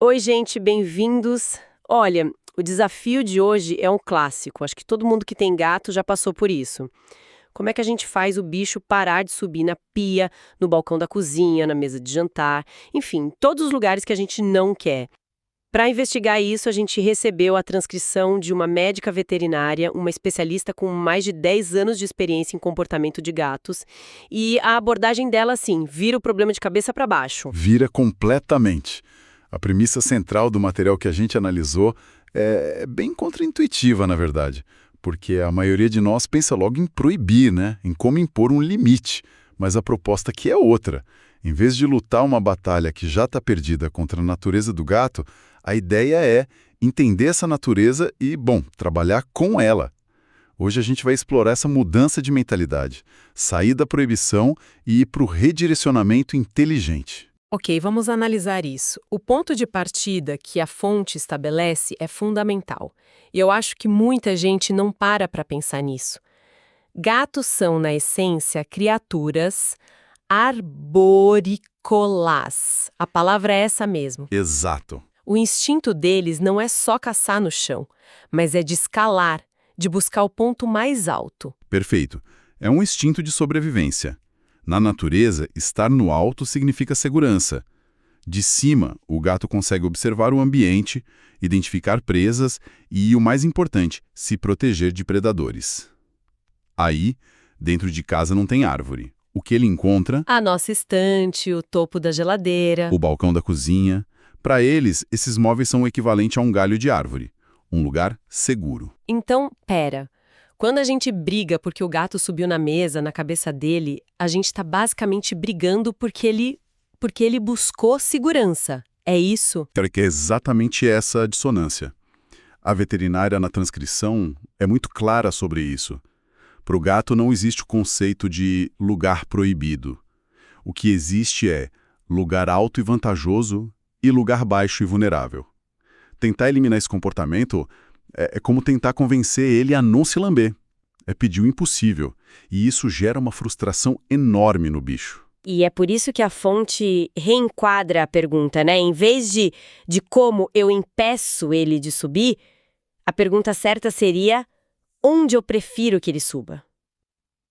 Oi, gente, bem-vindos. Olha, o desafio de hoje é um clássico. Acho que todo mundo que tem gato já passou por isso. Como é que a gente faz o bicho parar de subir na pia, no balcão da cozinha, na mesa de jantar, enfim, todos os lugares que a gente não quer? Para investigar isso, a gente recebeu a transcrição de uma médica veterinária, uma especialista com mais de 10 anos de experiência em comportamento de gatos, e a abordagem dela, assim, vira o problema de cabeça para baixo. Vira completamente. A premissa central do material que a gente analisou é bem contraintuitiva, na verdade, porque a maioria de nós pensa logo em proibir, né? Em como impor um limite, mas a proposta aqui é outra. Em vez de lutar uma batalha que já está perdida contra a natureza do gato, a ideia é entender essa natureza e, bom, trabalhar com ela. Hoje a gente vai explorar essa mudança de mentalidade, sair da proibição e ir para o redirecionamento inteligente. Ok, vamos analisar isso. O ponto de partida que a fonte estabelece é fundamental. E eu acho que muita gente não para pensar nisso. Gatos são, na essência, criaturas arborícolas. A palavra é essa mesmo. Exato. O instinto deles não é só caçar no chão, mas é de escalar, de buscar o ponto mais alto. Perfeito. É um instinto de sobrevivência. Na natureza, estar no alto significa segurança. De cima, o gato consegue observar o ambiente, identificar presas e, o mais importante, se proteger de predadores. Aí, dentro de casa não tem árvore. O que ele encontra? A nossa estante, o topo da geladeira. O balcão da cozinha. Para eles, esses móveis são o equivalente a um galho de árvore. Um lugar seguro. Então, pera. Quando a gente briga porque o gato subiu na mesa, na cabeça dele, a gente está basicamente brigando porque ele buscou segurança. É isso? Quero que é exatamente essa a dissonância. A veterinária na transcrição é muito clara sobre isso. Para o gato não existe o conceito de lugar proibido. O que existe é lugar alto e vantajoso e lugar baixo e vulnerável. Tentar eliminar esse comportamento é como tentar convencer ele a não se lamber. É pedir o impossível. E isso gera uma frustração enorme no bicho. E é por isso que a fonte reenquadra a pergunta, né? Em vez de como eu impeço ele de subir, a pergunta certa seria: onde eu prefiro que ele suba?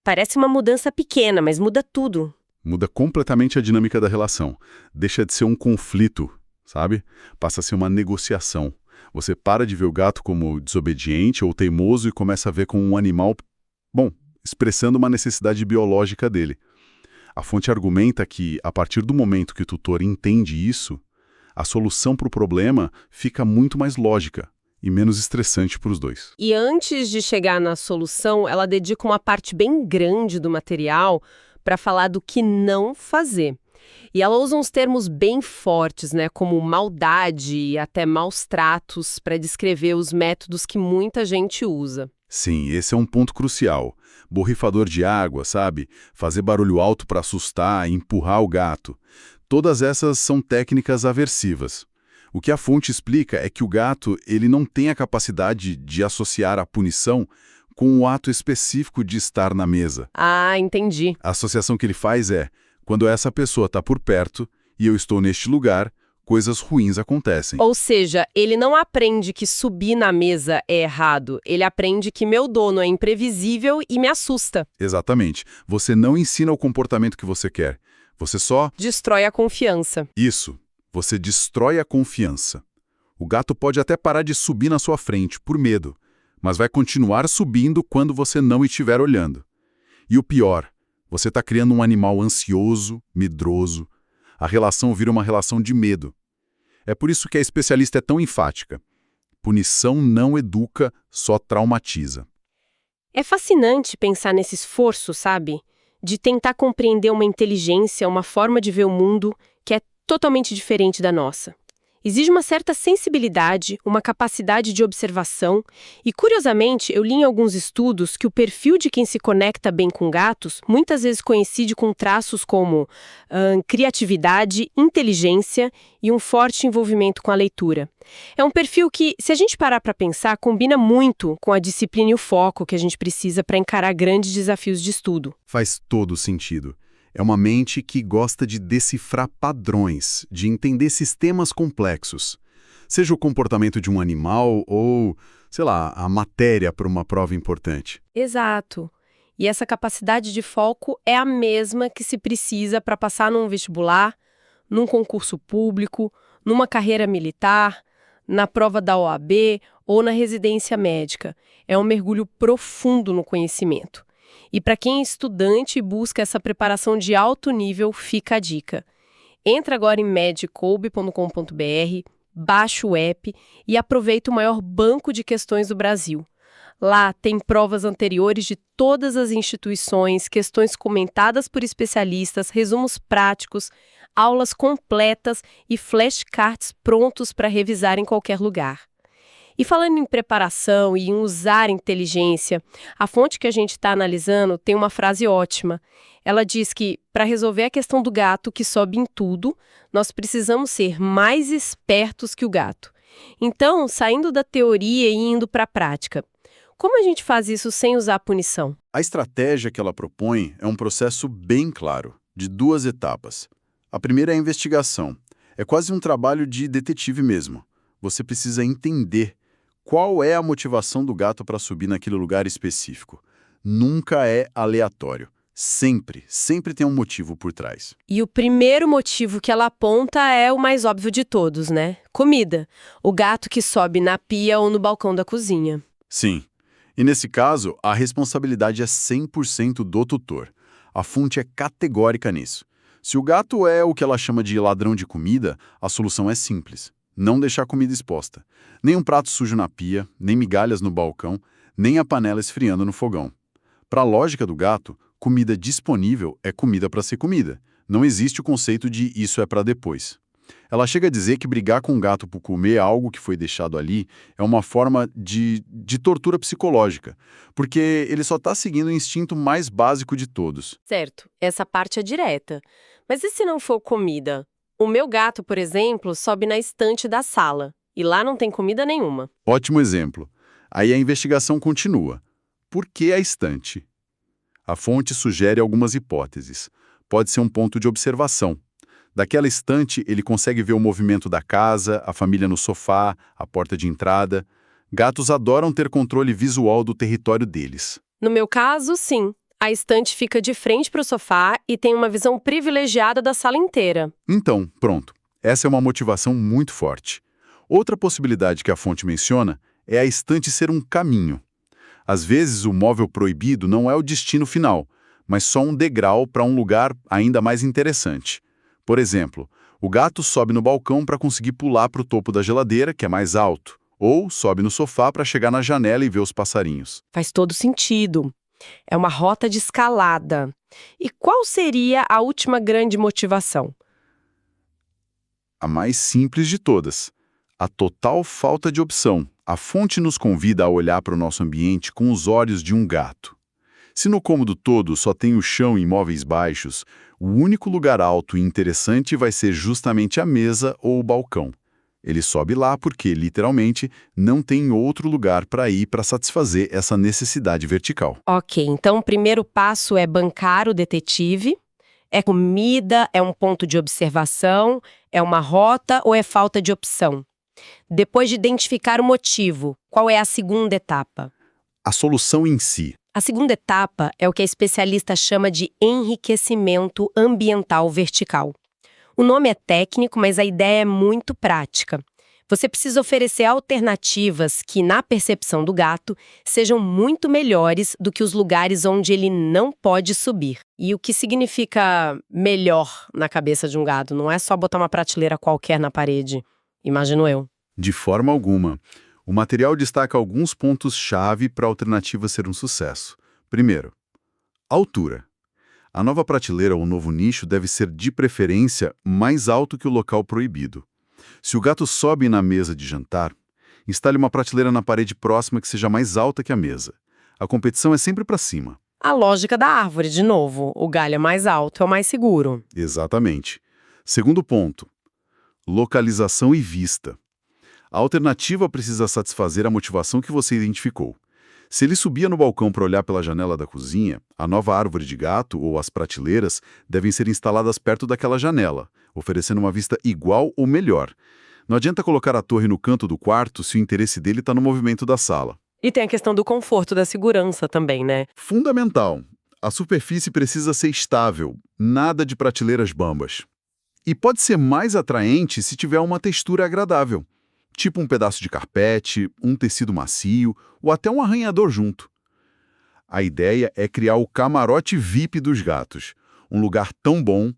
Parece uma mudança pequena, mas muda tudo. Muda completamente a dinâmica da relação. Deixa de ser um conflito, sabe? Passa a ser uma negociação. Você para de ver o gato como desobediente ou teimoso e começa a ver como um animal, bom, expressando uma necessidade biológica dele. A fonte argumenta que, a partir do momento que o tutor entende isso, a solução para o problema fica muito mais lógica e menos estressante para os dois. E antes de chegar na solução, ela dedica uma parte bem grande do material para falar do que não fazer. E ela usa uns termos bem fortes, né, como maldade e até maus tratos, para descrever os métodos que muita gente usa. Sim, esse é um ponto crucial. Borrifador de água, sabe? Fazer barulho alto para assustar, empurrar o gato. Todas essas são técnicas aversivas. O que a fonte explica é que o gato ele não tem a capacidade de associar a punição com o ato específico de estar na mesa. Ah, entendi. A associação que ele faz é: quando essa pessoa está por perto e eu estou neste lugar, coisas ruins acontecem. Ou seja, ele não aprende que subir na mesa é errado. Ele aprende que meu dono é imprevisível e me assusta. Exatamente. Você não ensina o comportamento que você quer. Você só... Destrói a confiança. Isso. Você destrói a confiança. O gato pode até parar de subir na sua frente, por medo, mas vai continuar subindo quando você não estiver olhando. E o pior, você está criando um animal ansioso, medroso. A relação vira uma relação de medo. É por isso que a especialista é tão enfática. Punição não educa, só traumatiza. É fascinante pensar nesse esforço, sabe? De tentar compreender uma inteligência, uma forma de ver o mundo que é totalmente diferente da nossa. Exige uma certa sensibilidade, uma capacidade de observação e, curiosamente, eu li em alguns estudos que o perfil de quem se conecta bem com gatos muitas vezes coincide com traços como criatividade, inteligência e um forte envolvimento com a leitura. É um perfil que, se a gente parar para pensar, combina muito com a disciplina e o foco que a gente precisa para encarar grandes desafios de estudo. Faz todo sentido. É uma mente que gosta de decifrar padrões, de entender sistemas complexos. Seja o comportamento de um animal ou, sei lá, a matéria para uma prova importante. Exato. E essa capacidade de foco é a mesma que se precisa para passar num vestibular, num concurso público, numa carreira militar, na prova da OAB ou na residência médica. É um mergulho profundo no conhecimento. E para quem é estudante e busca essa preparação de alto nível, fica a dica. Entra agora em medcoub.com.br, baixa o app e aproveita o maior banco de questões do Brasil. Lá tem provas anteriores de todas as instituições, questões comentadas por especialistas, resumos práticos, aulas completas e flashcards prontos para revisar em qualquer lugar. E falando em preparação e em usar inteligência, a fonte que a gente está analisando tem uma frase ótima. Ela diz que, para resolver a questão do gato que sobe em tudo, nós precisamos ser mais espertos que o gato. Então, saindo da teoria e indo para a prática, como a gente faz isso sem usar punição? A estratégia que ela propõe é um processo bem claro, de 2 etapas. A primeira é a investigação. É quase um trabalho de detetive mesmo. Você precisa entender qual é a motivação do gato para subir naquele lugar específico. Nunca é aleatório. Sempre tem um motivo por trás. E o primeiro motivo que ela aponta é o mais óbvio de todos, né? Comida. O gato que sobe na pia ou no balcão da cozinha. Sim. E nesse caso, a responsabilidade é 100% do tutor. A fonte é categórica nisso. Se o gato é o que ela chama de ladrão de comida, a solução é simples. Não deixar comida exposta. Nem um prato sujo na pia, nem migalhas no balcão, nem a panela esfriando no fogão. Para a lógica do gato, comida disponível é comida para ser comida. Não existe o conceito de isso é para depois. Ela chega a dizer que brigar com o gato por comer algo que foi deixado ali é uma forma de tortura psicológica, porque ele só está seguindo o instinto mais básico de todos. Certo, essa parte é direta. Mas e se não for comida? O meu gato, por exemplo, sobe na estante da sala, e lá não tem comida nenhuma. Ótimo exemplo. Aí a investigação continua. Por que a estante? A fonte sugere algumas hipóteses. Pode ser um ponto de observação. Daquela estante, ele consegue ver o movimento da casa, a família no sofá, a porta de entrada. Gatos adoram ter controle visual do território deles. No meu caso, sim. A estante fica de frente para o sofá e tem uma visão privilegiada da sala inteira. Então, pronto. Essa é uma motivação muito forte. Outra possibilidade que a fonte menciona é a estante ser um caminho. Às vezes, o móvel proibido não é o destino final, mas só um degrau para um lugar ainda mais interessante. Por exemplo, o gato sobe no balcão para conseguir pular para o topo da geladeira, que é mais alto, ou sobe no sofá para chegar na janela e ver os passarinhos. Faz todo sentido. É uma rota de escalada. E qual seria a última grande motivação? A mais simples de todas. A total falta de opção. A fonte nos convida a olhar para o nosso ambiente com os olhos de um gato. Se no cômodo todo só tem o chão e móveis baixos, o único lugar alto e interessante vai ser justamente a mesa ou o balcão. Ele sobe lá porque, literalmente, não tem outro lugar para ir para satisfazer essa necessidade vertical. Ok, então o primeiro passo é bancar o detetive. É comida, é um ponto de observação, é uma rota ou é falta de opção? Depois de identificar o motivo, qual é a segunda etapa? A solução em si. A segunda etapa é o que a especialista chama de enriquecimento ambiental vertical. O nome é técnico, mas a ideia é muito prática. Você precisa oferecer alternativas que, na percepção do gato, sejam muito melhores do que os lugares onde ele não pode subir. E o que significa melhor na cabeça de um gato? Não é só botar uma prateleira qualquer na parede, imagino eu. De forma alguma. O material destaca alguns pontos-chave para a alternativa ser um sucesso. Primeiro, altura. A nova prateleira ou novo nicho deve ser, de preferência, mais alto que o local proibido. Se o gato sobe na mesa de jantar, instale uma prateleira na parede próxima que seja mais alta que a mesa. A competição é sempre para cima. A lógica da árvore, de novo. O galho é mais alto, é o mais seguro. Exatamente. Segundo ponto, localização e vista. A alternativa precisa satisfazer a motivação que você identificou. Se ele subia no balcão para olhar pela janela da cozinha, a nova árvore de gato ou as prateleiras devem ser instaladas perto daquela janela, oferecendo uma vista igual ou melhor. Não adianta colocar a torre no canto do quarto se o interesse dele está no movimento da sala. E tem a questão do conforto, da segurança também, né? Fundamental. A superfície precisa ser estável, nada de prateleiras bambas. E pode ser mais atraente se tiver uma textura agradável, tipo um pedaço de carpete, um tecido macio ou até um arranhador junto. A ideia é criar o camarote VIP dos gatos, um lugar tão bom,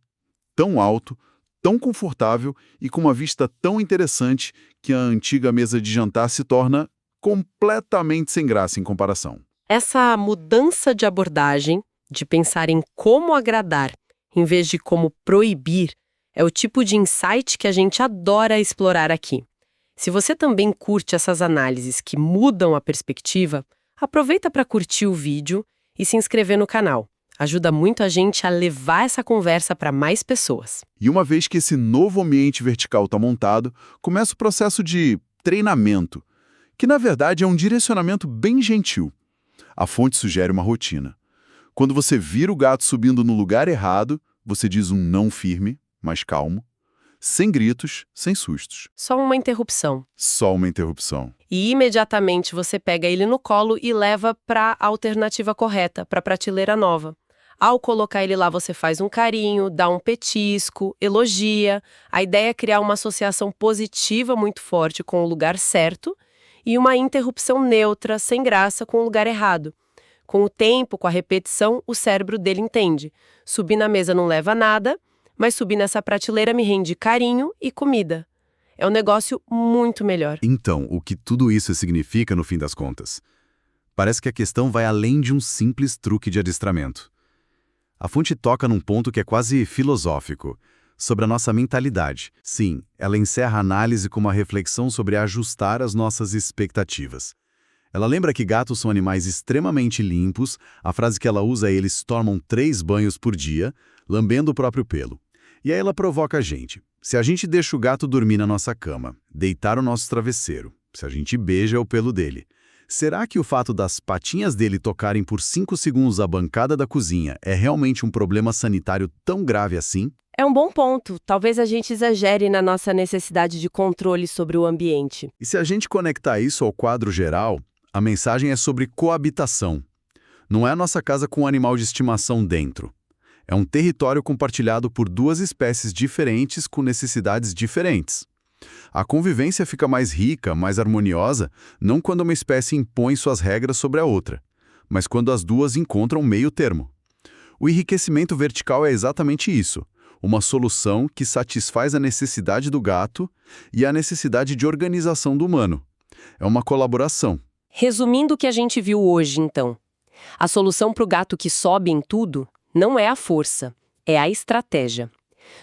tão alto, tão confortável e com uma vista tão interessante que a antiga mesa de jantar se torna completamente sem graça em comparação. Essa mudança de abordagem, de pensar em como agradar, em vez de como proibir, é o tipo de insight que a gente adora explorar aqui. Se você também curte essas análises que mudam a perspectiva, aproveita para curtir o vídeo e se inscrever no canal. Ajuda muito a gente a levar essa conversa para mais pessoas. E uma vez que esse novo ambiente vertical está montado, começa o processo de treinamento, que na verdade é um direcionamento bem gentil. A fonte sugere uma rotina. Quando você vira o gato subindo no lugar errado, você diz um não firme, mas calmo, sem gritos, sem sustos. Só uma interrupção. Só uma interrupção. E imediatamente você pega ele no colo e leva para a alternativa correta, para a prateleira nova. Ao colocar ele lá, você faz um carinho, dá um petisco, elogia. A ideia é criar uma associação positiva muito forte com o lugar certo e uma interrupção neutra, sem graça, com o lugar errado. Com o tempo, com a repetição, o cérebro dele entende. Subir na mesa não leva a nada, mas subir nessa prateleira me rende carinho e comida. É um negócio muito melhor. Então, o que tudo isso significa no fim das contas? Parece que a questão vai além de um simples truque de adestramento. A fonte toca num ponto que é quase filosófico, sobre a nossa mentalidade. Sim, ela encerra a análise com uma reflexão sobre ajustar as nossas expectativas. Ela lembra que gatos são animais extremamente limpos, a frase que ela usa é eles tomam 3 banhos por dia, lambendo o próprio pelo. E aí ela provoca a gente. Se a gente deixa o gato dormir na nossa cama, deitar o nosso travesseiro, se a gente beija o pelo dele, será que o fato das patinhas dele tocarem por 5 segundos a bancada da cozinha é realmente um problema sanitário tão grave assim? É um bom ponto. Talvez a gente exagere na nossa necessidade de controle sobre o ambiente. E se a gente conectar isso ao quadro geral, a mensagem é sobre coabitação. Não é a nossa casa com um animal de estimação dentro. É um território compartilhado por 2 espécies diferentes com necessidades diferentes. A convivência fica mais rica, mais harmoniosa, não quando uma espécie impõe suas regras sobre a outra, mas quando as duas encontram meio termo. O enriquecimento vertical é exatamente isso, uma solução que satisfaz a necessidade do gato e a necessidade de organização do humano. É uma colaboração. Resumindo o que a gente viu hoje, então, a solução para o gato que sobe em tudo não é a força, é a estratégia.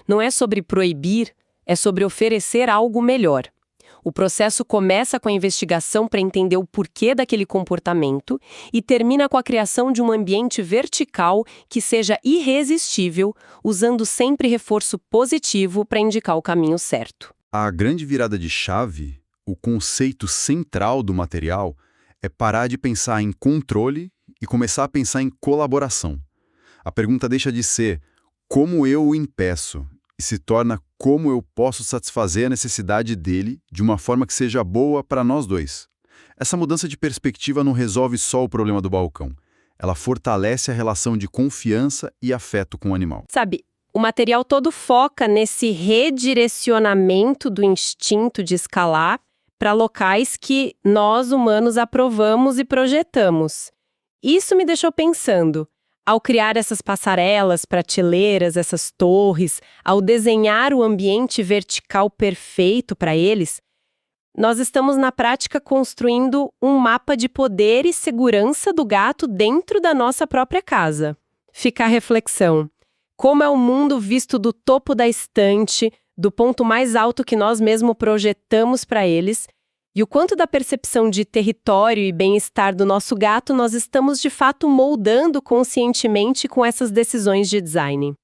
Não é sobre proibir, é sobre oferecer algo melhor. O processo começa com a investigação para entender o porquê daquele comportamento e termina com a criação de um ambiente vertical que seja irresistível, usando sempre reforço positivo para indicar o caminho certo. A grande virada de chave, o conceito central do material, é parar de pensar em controle e começar a pensar em colaboração. A pergunta deixa de ser como eu o impeço e se torna como eu posso satisfazer a necessidade dele de uma forma que seja boa para nós dois. Essa mudança de perspectiva não resolve só o problema do balcão. Ela fortalece a relação de confiança e afeto com o animal. Sabe, o material todo foca nesse redirecionamento do instinto de escalar para locais que nós, humanos, aprovamos e projetamos. Isso me deixou pensando. Ao criar essas passarelas, prateleiras, essas torres, ao desenhar o ambiente vertical perfeito para eles, nós estamos na prática construindo um mapa de poder e segurança do gato dentro da nossa própria casa. Fica a reflexão. Como é o mundo visto do topo da estante, do ponto mais alto que nós mesmos projetamos para eles, e o quanto da percepção de território e bem-estar do nosso gato nós estamos de fato moldando conscientemente com essas decisões de design.